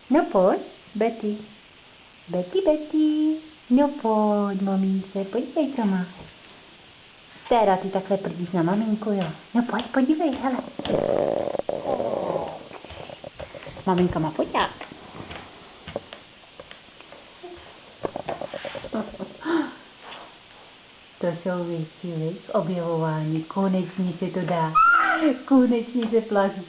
No pojď, Betty. Betty. No pojď, mamince, podívej, co má. Téra, ty takhle prdíš na maminku, jo. No pojď, podívej, hele. Maminka má foťák. To jsou věci, objevování. Konečně se to dá. Konečně se plaví.